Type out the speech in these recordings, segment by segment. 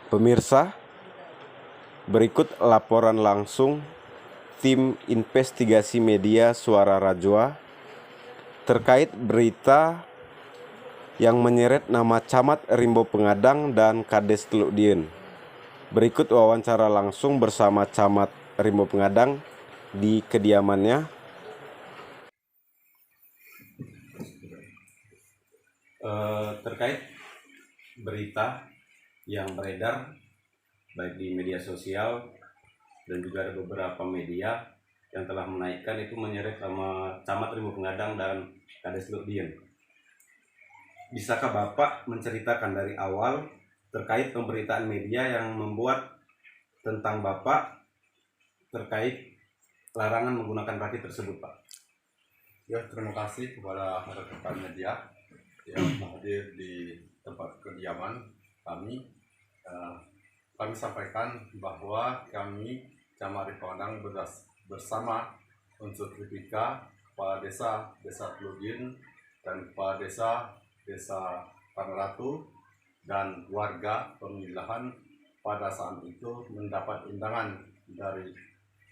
Pemirsa, berikut laporan langsung tim investigasi media Suara Rajwa terkait berita yang menyeret nama Camat Rimbo Pengadang dan Kades Teluk Dieng. Berikut wawancara langsung bersama Camat Rimbo Pengadang di kediamannya. Terkait berita yang beredar baik di media sosial dan juga ada beberapa media yang telah menaikkan itu menyeret nama Camat Rimbo Pengadang dan Kades Teluk Dieng. Bisakah Bapak menceritakan dari awal terkait pemberitaan media yang membuat tentang Bapak terkait larangan menggunakan rakit tersebut, Pak? Ya, terima kasih kepada rekan media yang hadir di tempat kediaman kami. Kami sampaikan bahwa kami Camat Rimbo Pengadang bersama unsur Tripika, Kepala Desa Teluk Dieng, dan Kepala Desa Pangratu dan warga pemilihan pada saat itu mendapat undangan dari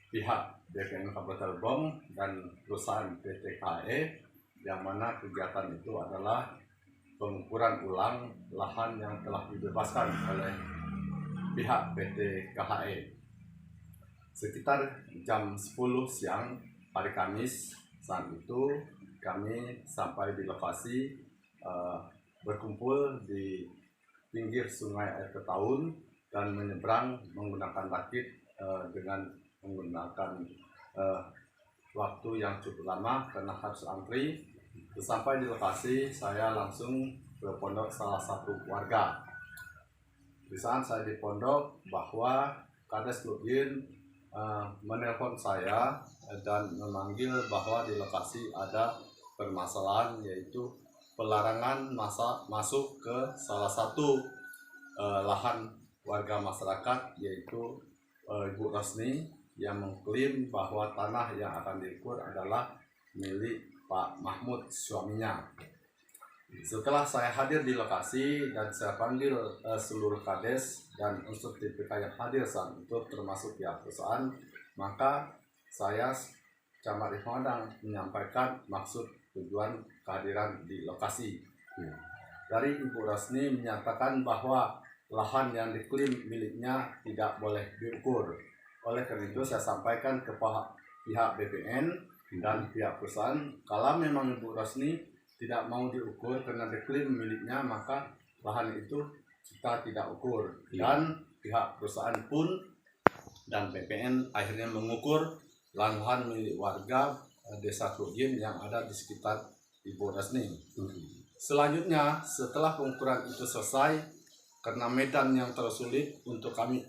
pihak BPN Kabupaten Lebong dan perusahaan PT KHE, yang mana kegiatan itu adalah pengukuran ulang lahan yang telah dibebaskan oleh pihak PT KHE. Sekitar jam 10 siang hari Kamis saat itu kami sampai di lokasi, berkumpul di pinggir sungai Air Ketaun dan menyeberang menggunakan rakit dengan menggunakan waktu yang cukup lama karena harus antri. Sampai di lokasi, saya langsung ke pondok salah satu warga. Di saat saya di pondok, bahwa Kades Teluk Dieng menelpon saya dan memanggil bahwa di lokasi ada permasalahan, yaitu pelarangan masuk ke salah satu lahan warga masyarakat, yaitu Ibu Rosni, yang mengklaim bahwa tanah yang akan diukur adalah milik Pak Mahmud, suaminya. Setelah saya hadir di lokasi dan saya panggil seluruh kades dan unsur TPK yang hadir saat itu termasuk pihak perusahaan, maka saya Camat Rimbo Pengadang menyampaikan maksud tujuan kehadiran di lokasi. Dari Ibu Rosni menyatakan bahwa lahan yang diklaim miliknya tidak boleh diukur. Oleh karena itu saya sampaikan ke pihak BPN dan pihak perusahaan, kalau memang Ibu Rosni tidak mau diukur karena diklaim miliknya, maka lahan itu kita tidak ukur. Dan pihak perusahaan pun dan BPN akhirnya mengukur lahan milik warga Desa Teluk Dieng yang ada di sekitar Ibu Rosni. Selanjutnya, setelah pengukuran itu selesai, karena medan yang terlalu sulit untuk kami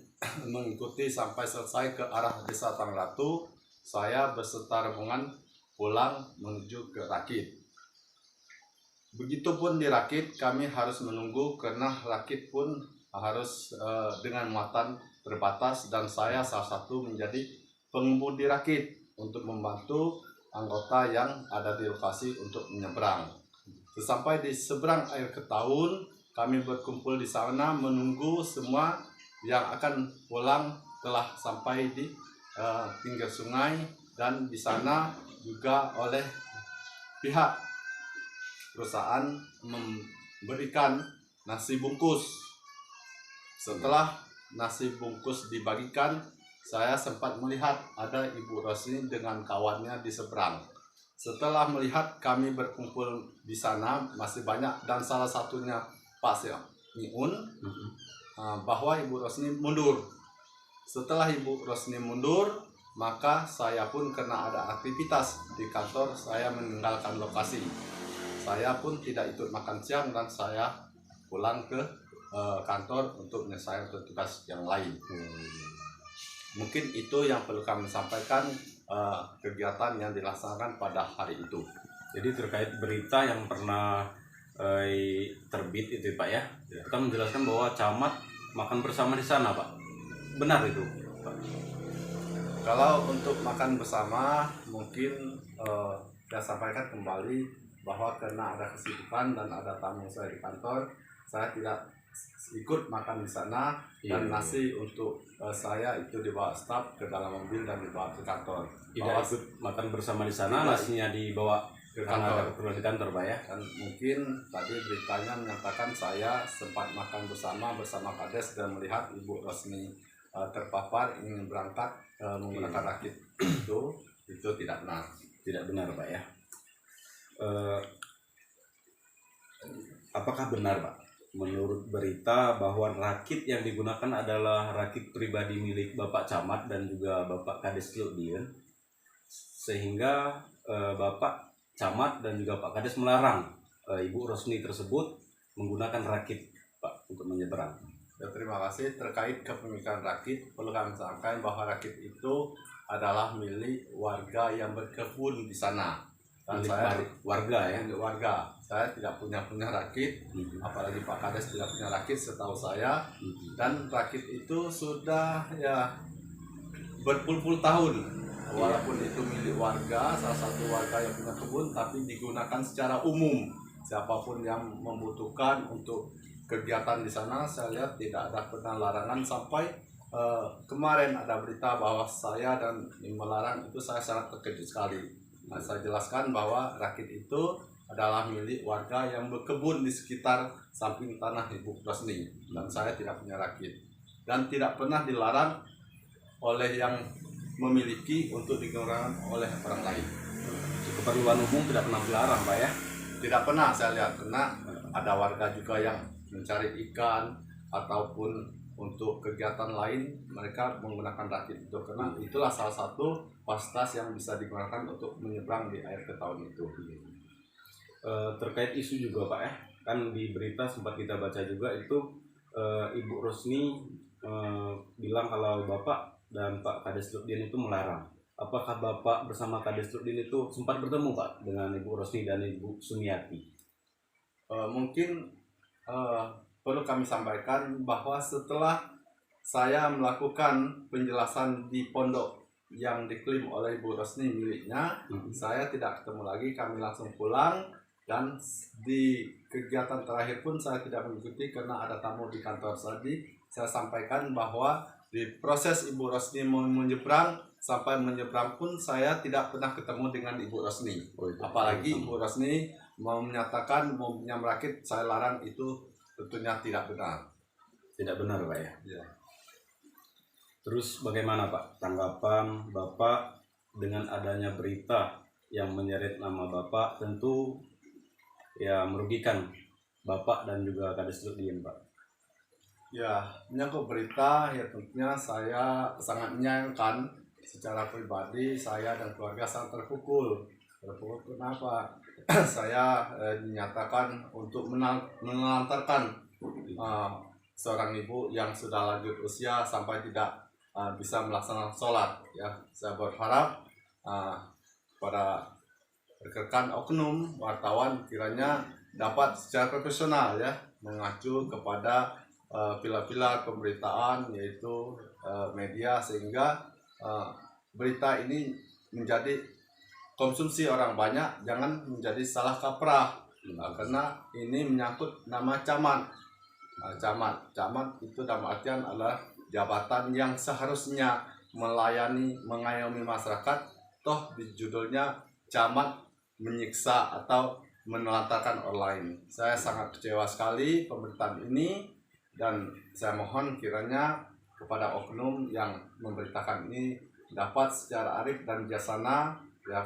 mengikuti sampai selesai ke arah Desa Pangratu, saya beserta rombongan pulang menuju ke Rakit. Begitupun di Rakit, kami harus menunggu karena Rakit pun harus dengan muatan terbatas, dan saya salah satu menjadi pengemudi Rakit untuk membantu anggota yang ada di lokasi untuk menyeberang. Sampai di seberang Air Ketaun, kami berkumpul di sana menunggu semua yang akan pulang telah sampai di pinggir sungai, dan di sana juga oleh pihak perusahaan memberikan nasi bungkus. Setelah nasi bungkus dibagikan, saya sempat melihat ada Ibu Rosni dengan kawannya di seberang. Setelah melihat kami berkumpul di sana masih banyak, dan salah satunya Pak Miun, bahwa Ibu Rosni mundur. Setelah Ibu Rosni mundur, maka saya pun karena ada aktivitas di kantor, saya meninggalkan lokasi. Saya pun tidak ikut makan siang dan saya pulang ke kantor untuk menyelesaikan tugas yang lain. Mungkin itu yang perlu kami sampaikan kegiatan yang dilaksanakan pada hari itu. Jadi terkait berita yang pernah terbit itu, Pak, ya, kan menjelaskan bahwa camat makan bersama di sana, Pak. Benar itu, Pak? Kalau untuk makan bersama, mungkin saya sampaikan kembali bahwa karena ada kesibukan dan ada tamu saya di kantor, saya tidak ikut makan di sana, dan nasi untuk saya itu dibawa staf ke dalam mobil dan dibawa ke kantor. Tidak ikut makan bersama di sana, nasinya dibawa ke karena ada kantor. keperluan di kantor, Pak ya. Dan mungkin tadi beritanya menyatakan saya sempat makan bersama Kades dan melihat Ibu Rosni terpapar ingin berangkat menggunakan rakit itu tidak benar. Tidak benar, Pak ya. Apakah benar, Pak, menurut berita bahwa rakit yang digunakan adalah rakit pribadi milik Bapak Camat dan juga Bapak Kades Lutdien, sehingga Bapak Camat dan juga Pak Kades melarang Ibu Rosni tersebut menggunakan rakit, Pak, untuk menyeberang? Ya, terima kasih. Terkait kepemilikan rakit, perlu kami sampaikan bahwa rakit itu adalah milik warga yang berkebun di sana. Dan Milik saya warga ya. milik warga. Saya tidak punya rakit, apalagi Pak Kades tidak punya rakit setahu saya. Dan rakit itu sudah ya berpuluh-puluh tahun. Walaupun itu milik warga, salah satu warga yang punya kebun, tapi digunakan secara umum. Siapapun yang membutuhkan untuk kegiatan di sana, saya lihat tidak ada pernah larangan. Sampai kemarin ada berita bahwa saya dan melarang, itu saya sangat terkejut sekali. Nah, saya jelaskan bahwa rakit itu adalah milik warga yang berkebun di sekitar samping tanah Ibu Rosni, dan saya tidak punya rakit dan tidak pernah dilarang oleh yang memiliki untuk digunakan oleh orang lain. Keperluan umum tidak pernah dilarang, Pak ya. Tidak pernah saya lihat, karena ada warga juga yang mencari ikan ataupun untuk kegiatan lain mereka menggunakan rakit itu, karena itulah salah satu fasilitas yang bisa digunakan untuk menyeberang di air Ketaun itu. Terkait isu juga, Pak ya, kan di berita sempat kita baca juga itu Ibu Rosni bilang kalau Bapak dan Pak Kades Lutdien itu melarang. Apakah Bapak bersama Kades Lutdien itu sempat bertemu, Pak, dengan Ibu Rosni dan Ibu Sumiati? Mungkin perlu kami sampaikan bahwa setelah saya melakukan penjelasan di pondok yang diklaim oleh Ibu Rosni miliknya, saya tidak ketemu lagi, kami langsung pulang. Dan di kegiatan terakhir pun saya tidak mengikuti karena ada tamu di kantor. Tadi saya sampaikan bahwa di proses Ibu Rosni menyeberang, sampai menyeberang pun saya tidak pernah ketemu dengan Ibu Rosni. Apalagi Ibu Rosni mau menyatakan mau punya rakit saya larang, itu tentunya tidak benar. Tidak benar, Pak ya. Ya. Terus bagaimana, Pak, tanggapan Bapak dengan adanya berita yang menyeret nama Bapak? Tentu ya merugikan Bapak dan juga Kades Lutdien, Pak. Ya, menyangkut berita, ya tentunya saya sangat menyayangkan. Secara pribadi saya dan keluarga sangat terpukul. Kenapa? Saya dinyatakan untuk menelantarkan seorang ibu yang sudah lanjut usia sampai tidak bisa melaksanakan sholat. Ya, saya berharap pada rekan oknum wartawan kiranya dapat secara profesional ya mengacu kepada pilar-pilar pemberitaan, yaitu media, sehingga berita ini menjadi konsumsi orang banyak, jangan menjadi salah kaprah. Karena ini menyangkut nama camat. Camat itu dalam artian adalah jabatan yang seharusnya melayani, mengayomi masyarakat. Toh di judulnya camat menyiksa atau menelantarkan orang lain. Saya sangat kecewa sekali pemberitaan ini, dan saya mohon kiranya kepada oknum yang memberitakan ini dapat secara arif dan bijaksana ya,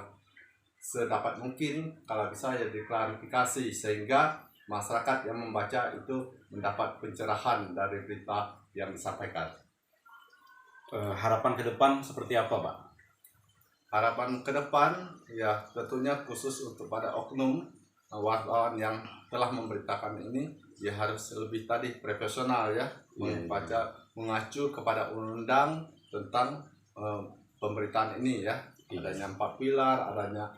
sedapat mungkin kalau bisa ya diklarifikasi, sehingga masyarakat yang membaca itu mendapat pencerahan dari berita yang disampaikan. Harapan ke depan seperti apa, Pak? Harapan ke depan ya tentunya khusus untuk pada oknum wartawan yang telah memberitakan ini, ya harus lebih tadi profesional ya, membaca, mengacu kepada undang tentang pemberitaan ini ya, adanya 4 pilar, adanya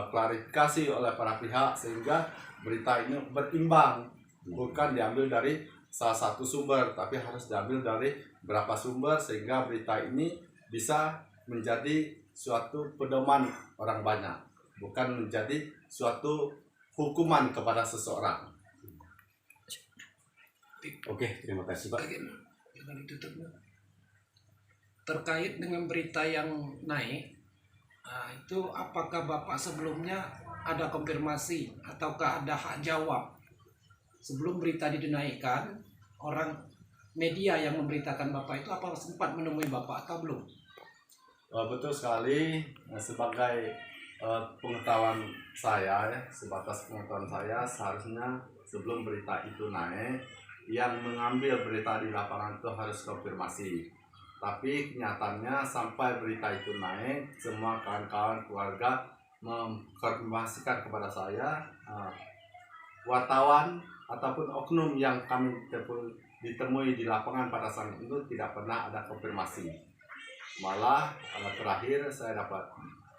klarifikasi oleh para pihak, sehingga berita ini berimbang, bukan diambil dari salah satu sumber, tapi harus diambil dari beberapa sumber, sehingga berita ini bisa menjadi suatu pedoman orang banyak, bukan menjadi suatu hukuman kepada seseorang. Oke, terima kasih Pak. Jangan ditutupnya. Terkait dengan berita yang naik, itu apakah Bapak sebelumnya ada konfirmasi ataukah ada hak jawab sebelum berita dinaikkan? Orang media yang memberitakan Bapak itu apakah sempat menemui Bapak atau belum? Betul sekali, sebagai pengetahuan saya, ya, sebatas pengetahuan saya, seharusnya sebelum berita itu naik, yang mengambil berita di lapangan itu harus konfirmasi. Tapi kenyataannya sampai berita itu naik, semua kawan-kawan keluarga mengkonfirmasikan kepada saya, wartawan ataupun oknum yang kami ditemui di lapangan pada saat itu tidak pernah ada konfirmasi. Malah terakhir saya dapat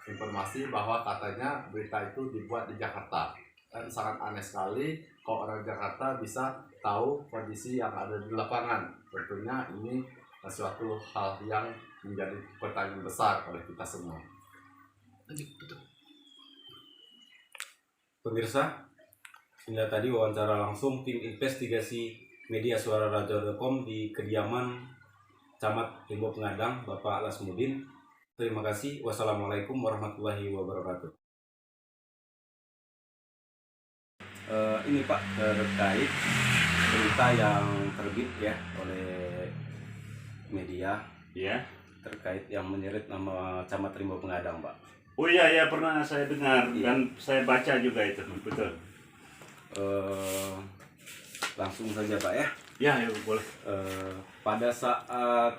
informasi bahwa katanya berita itu dibuat di Jakarta. Dan sangat aneh sekali kalau orang Jakarta bisa tahu kondisi yang ada di lapangan. Tentunya ini suatu hal yang menjadi pertanyaan besar oleh kita semua. Pemirsa, inilah tadi wawancara langsung tim investigasi media Suara Radio.com di kediaman Camat Tembok Pengadang, Bapak Lasmudin. Terima kasih. Wassalamualaikum warahmatullahi wabarakatuh. Ini Pak, terkait berita yang terbit ya oleh media Ya. terkait yang menyeret nama Camat Tembok Pengadang, Pak. Oh iya, ya pernah saya dengar Iya. dan saya baca juga itu, betul. Langsung saja Pak ya. Ya, ya boleh. Pada saat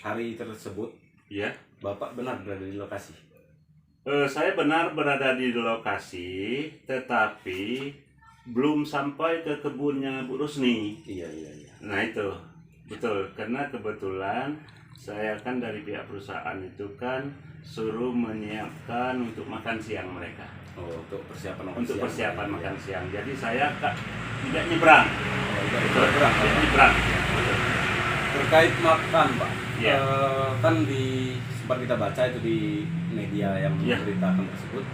hari tersebut, Ya. Bapak benar berada di lokasi. Saya benar berada di lokasi, tetapi belum sampai ke kebunnya Bu Rusni. Iya. Nah itu, betul. Karena kebetulan saya kan dari pihak perusahaan itu kan suruh menyiapkan untuk makan siang mereka. Oh, untuk persiapan makan Untuk siang. persiapan Iya. makan siang. Jadi saya tidak nyebrang. Tidak berang, Tidak Pak. nyebrang. Terkait makan, Pak. Iya. Kan sempat kita baca itu di media yang Iya. memberitakan tersebut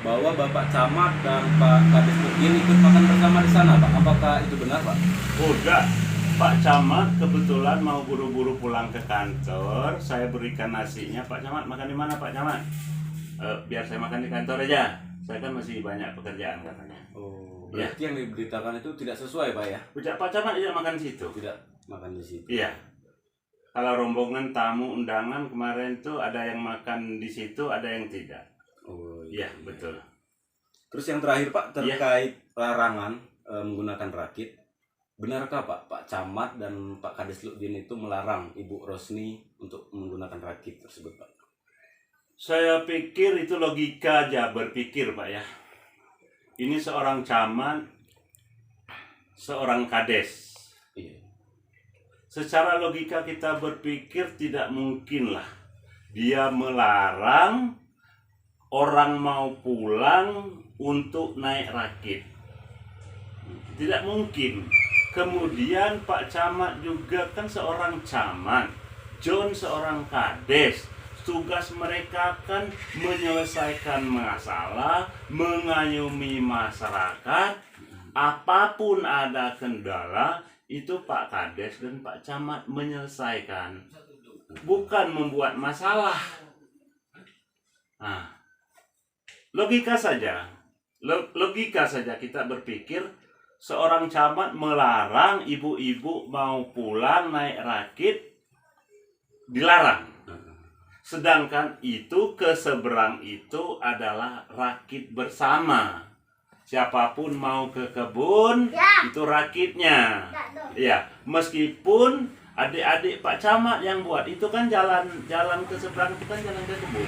bahwa Bapak Camat dan Pak Kades Nurdin ikut makan bersama di sana, Pak. Apakah itu benar, Pak? Oh, enggak. Pak Camat kebetulan mau buru-buru pulang ke kantor. Saya berikan nasinya. Pak Camat makan di mana, Pak Camat? Biar saya makan di kantor aja. Saya kan masih banyak pekerjaan katanya. Oh, Iya. berarti yang diberitakan itu tidak sesuai, Pak ya? Pak Camat tidak makan di situ. Tidak makan di situ. Iya. Kalau rombongan tamu undangan kemarin tuh ada yang makan di situ, ada yang tidak. Oh, Iya, betul. Terus yang terakhir Pak, Iya. terkait larangan menggunakan rakit, benarkah Pak Camat dan Pak Kades Nurdin itu melarang Ibu Rosni untuk menggunakan rakit tersebut, Pak? Saya pikir itu logika aja berpikir, Pak ya. Ini seorang camat, seorang kades. Iya. Secara logika kita berpikir tidak mungkinlah dia melarang orang mau pulang untuk naik rakit. Tidak mungkin. Kemudian Pak Camat juga kan seorang camat, John seorang kades. Tugas mereka kan menyelesaikan masalah, mengayomi masyarakat. Apapun ada kendala, itu Pak Kades dan Pak Camat menyelesaikan, bukan membuat masalah. Nah, logika saja kita berpikir seorang camat melarang ibu-ibu mau pulang naik rakit, dilarang. Sedangkan itu ke seberang itu adalah rakit bersama. Siapapun mau ke kebun, itu rakitnya. Ya, meskipun adik-adik Pak Camat yang buat itu kan jalan ke seberang itu kan jalan ke kebun.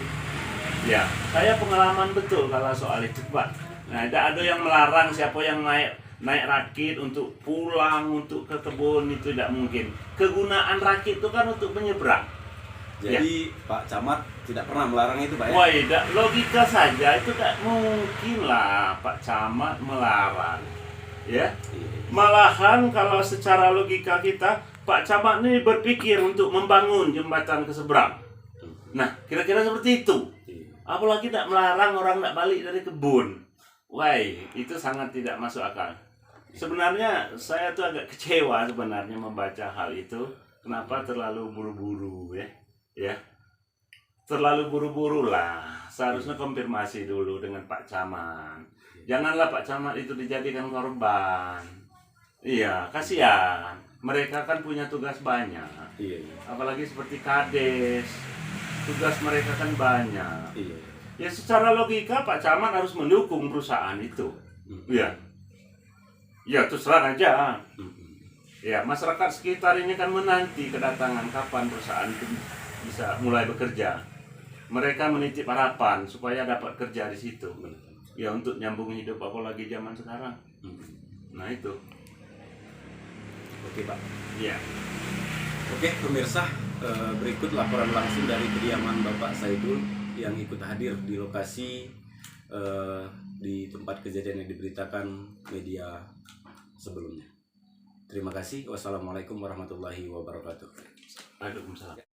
Ya, saya pengalaman betul kalau soal itu, Pak. Nah, tidak ada yang melarang siapa yang naik rakit untuk pulang untuk ke kebun, itu tidak mungkin. Kegunaan rakit itu kan untuk menyeberang. Jadi Pak Camat tidak pernah melarang itu, Pak ya? Wah, logika saja itu tidak mungkin lah Pak Camat melarang. Ya. Malahan kalau secara logika kita, Pak Camat ini berpikir untuk membangun jembatan ke seberang. Nah, kira-kira seperti itu. Apalagi tidak melarang orang tidak balik dari kebun. Wah, itu sangat tidak masuk akal. Sebenarnya saya tuh agak kecewa sebenarnya membaca hal itu. Kenapa terlalu buru-buru ya? Ya, terlalu buru-buru lah. Seharusnya konfirmasi dulu dengan Pak Camat. Janganlah Pak Camat itu dijadikan korban. Iya, kasihan. Mereka kan punya tugas banyak. Iya. Apalagi seperti kades. Tugas mereka kan banyak. Iya. Ya secara logika Pak Camat harus mendukung perusahaan itu. Iya. Ya terus terang aja. Ya masyarakat sekitar ini kan menanti kedatangan kapan perusahaan itu bisa mulai bekerja. Mereka menitip harapan supaya dapat kerja di situ. Ya untuk nyambung hidup apalagi zaman sekarang. Nah itu. Oke Pak. Ya. Oke pemirsa, berikut laporan langsung dari kediaman Bapak Saidul yang ikut hadir di lokasi di tempat kejadian yang diberitakan media sebelumnya. Terima kasih. Wassalamualaikum warahmatullahi wabarakatuh. Waalaikumsalam.